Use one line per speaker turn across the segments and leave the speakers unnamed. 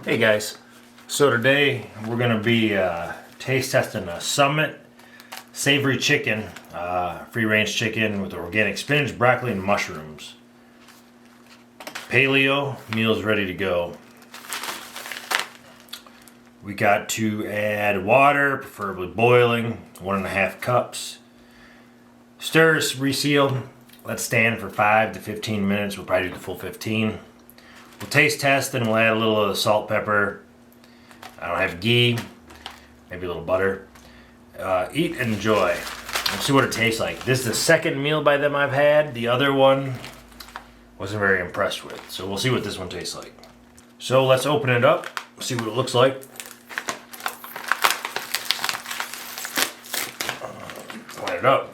Hey guys, so today we're going to be taste testing a Summit Savory Chicken, free range chicken with organic spinach, broccoli, and mushrooms. Paleo meal's ready to go. We got to add water, preferably boiling, 1.5 cups. Stirs, reseal, let stand for 5 to 15 minutes. We'll probably do the full 15. We'll taste test and we'll add a little of the salt, pepper. I don't have ghee, maybe a little butter. Eat and enjoy. Let's see what it tastes like. This is the second meal by them I've had. The other one wasn't very impressed with. So we'll see what this one tastes like. So let's open it up, see what it looks like. Light it up.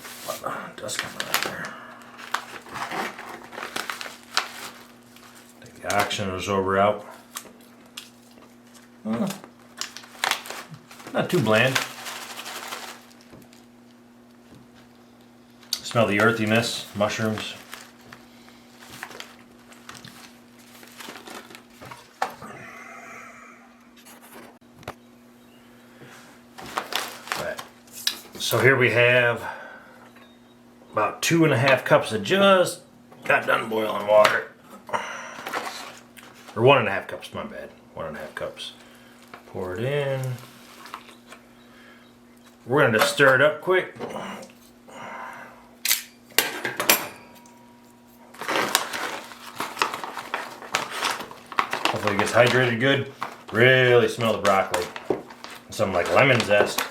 Dust coming out there. Take the oxygen absorber out. Not too bland. Smell the earthiness, mushrooms. Right. So here we have about 2.5 cups of just got done boiling water. Or 1.5 cups, my bad. 1.5 cups. Pour it in. We're going to stir it up quick. Hopefully it gets hydrated good. Really smell the broccoli. Something like lemon zest.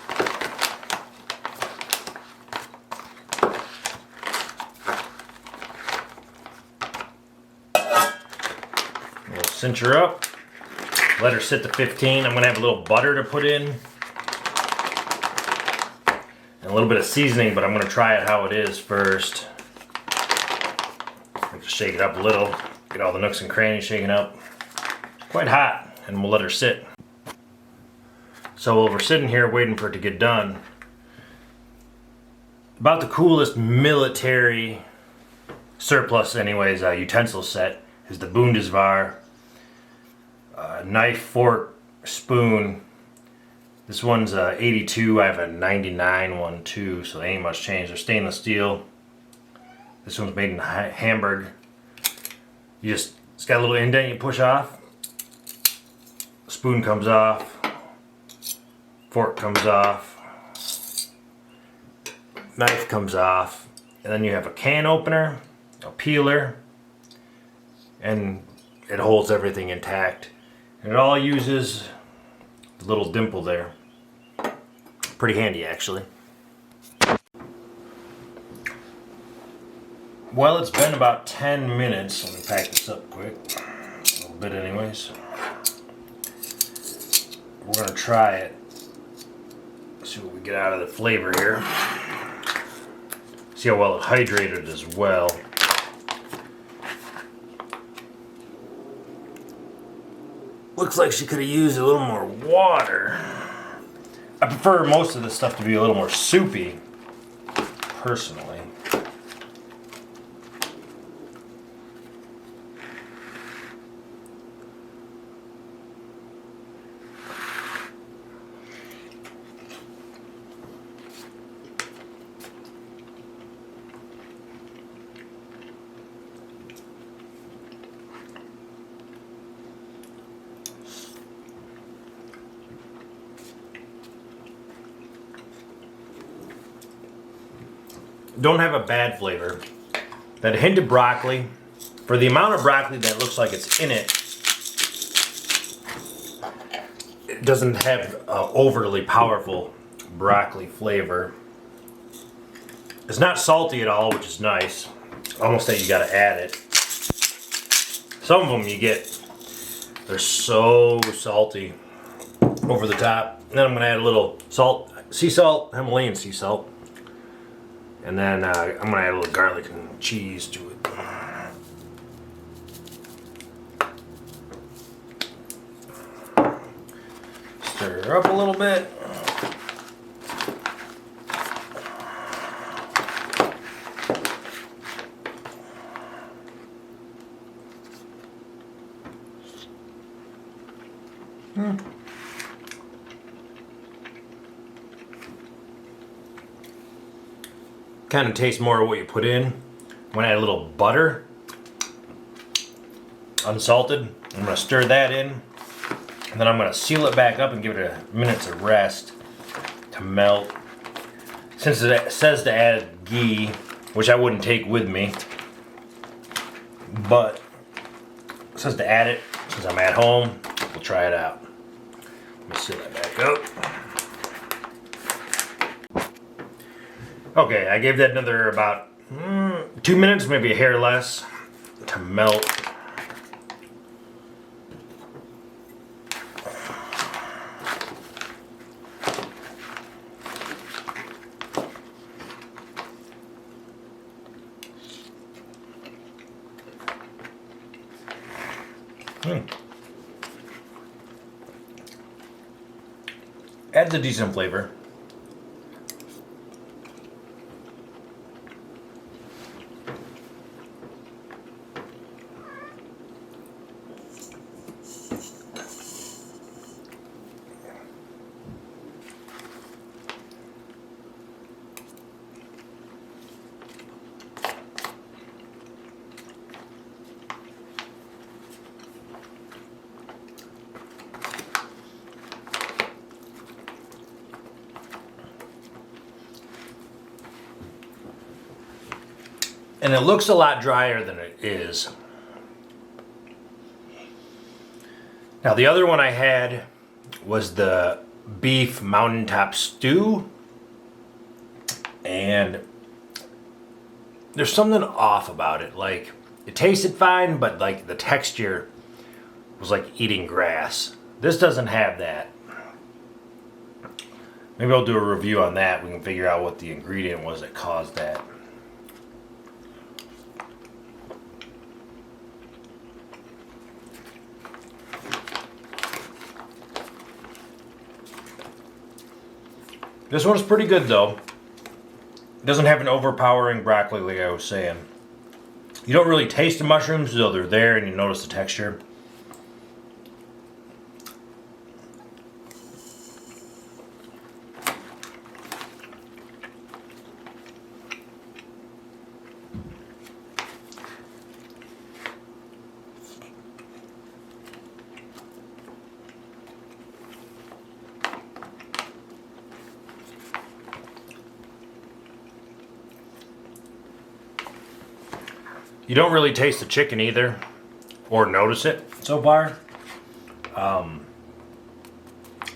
We'll cinch her up. Let her sit to 15. I'm going to have a little butter to put in. And a little bit of seasoning, but I'm going to try it how it is first. Just shake it up a little. Get all the nooks and crannies shaken up. Quite hot, and we'll let her sit. So while we're sitting here waiting for it to get done, about the coolest military surplus anyways, utensil set is the Bundeswehr knife, fork, spoon. This one's 82. I have a 99 one too, so they ain't much change. They're stainless steel. This one's made in Hamburg. It's got a little indent you push off. Spoon comes off. Fork comes off. Knife comes off. And then you have a can opener, a peeler, and it holds everything intact. And it all uses the little dimple there. Pretty handy actually. Well, it's been about 10 minutes. Let me pack this up quick. A little bit anyways. We're going to try it. See what we get out of the flavor here. See how well it hydrated as well. Looks like she could have used a little more water. I prefer most of this stuff to be a little more soupy, personally. Don't have a bad flavor. That hint of broccoli, for the amount of broccoli that looks like it's in it, it doesn't have overly powerful broccoli flavor. It's not salty at all, which is nice. Almost that you gotta add it. Some of them you get, they're so salty over the top. And then I'm gonna add a little salt, sea salt, Himalayan sea salt. And then I'm going to add a little garlic and cheese to it. Stir her up a little bit. Kind of tastes more of what you put in. I'm gonna add a little butter, unsalted. I'm gonna stir that in, and then I'm gonna seal it back up and give it a minute to rest, to melt. Since it says to add ghee, which I wouldn't take with me, but it says to add it since I'm at home. We'll try it out. Let me seal that back up. Okay, I gave that another about 2 minutes, maybe a hair less, to melt. Adds a decent flavor. And it looks a lot drier than it is. Now the other one I had was the beef mountaintop stew. And there's something off about it. Like, it tasted fine, but like the texture was like eating grass. This doesn't have that. Maybe I'll do a review on that. We can figure out what the ingredient was that caused that. This one's pretty good though. It doesn't have an overpowering broccoli like I was saying. You don't really taste the mushrooms, though they're there and you notice the texture. You don't really taste the chicken either, or notice it so far.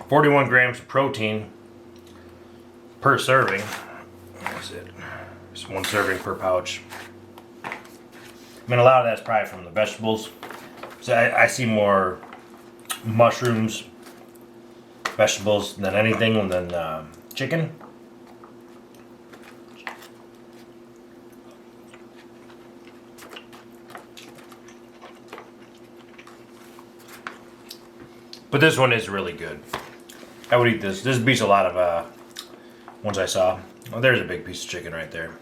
41 grams of protein per serving. That's it. Just one serving per pouch. I mean, a lot of that's probably from the vegetables. So I see more mushrooms, vegetables than anything than chicken. But this one is really good. I would eat this. This beats a lot of ones I saw. Oh, there's a big piece of chicken right there.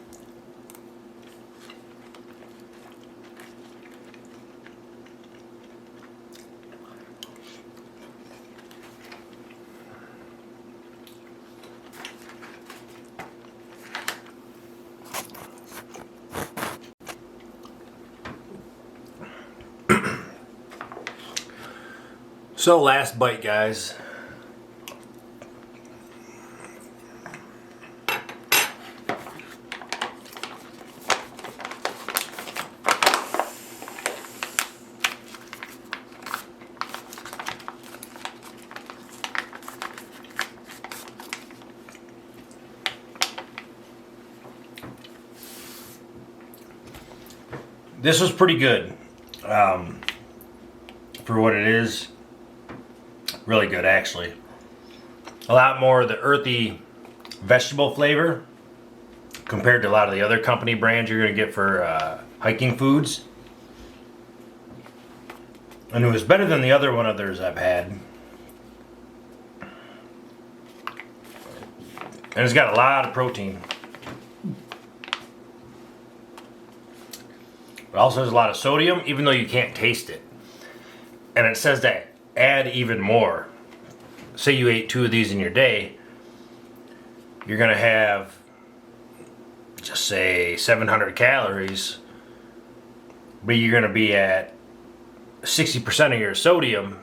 So last bite, guys. This was pretty good for what it is. Really good, actually. A lot more of the earthy vegetable flavor compared to a lot of the other company brands you're going to get for hiking foods. And it was better than the other one others I've had. And it's got a lot of protein. It also has a lot of sodium, even though you can't taste it. And it says that add even more. Say you ate 2 of these in your day, you're gonna have, just say, 700 calories, but you're gonna be at 60% of your sodium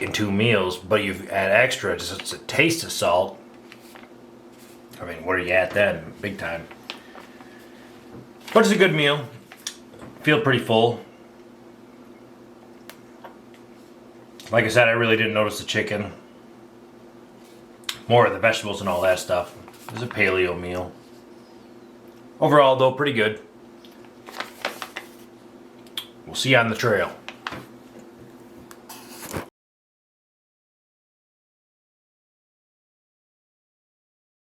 in 2 meals, but you've add extra just a taste of salt. I mean, what are you at then? Big time. But it's a good meal. Feel pretty full. Like I said, I really didn't notice the chicken. More of the vegetables and all that stuff. It was a paleo meal. Overall, though, pretty good. We'll see you on the trail.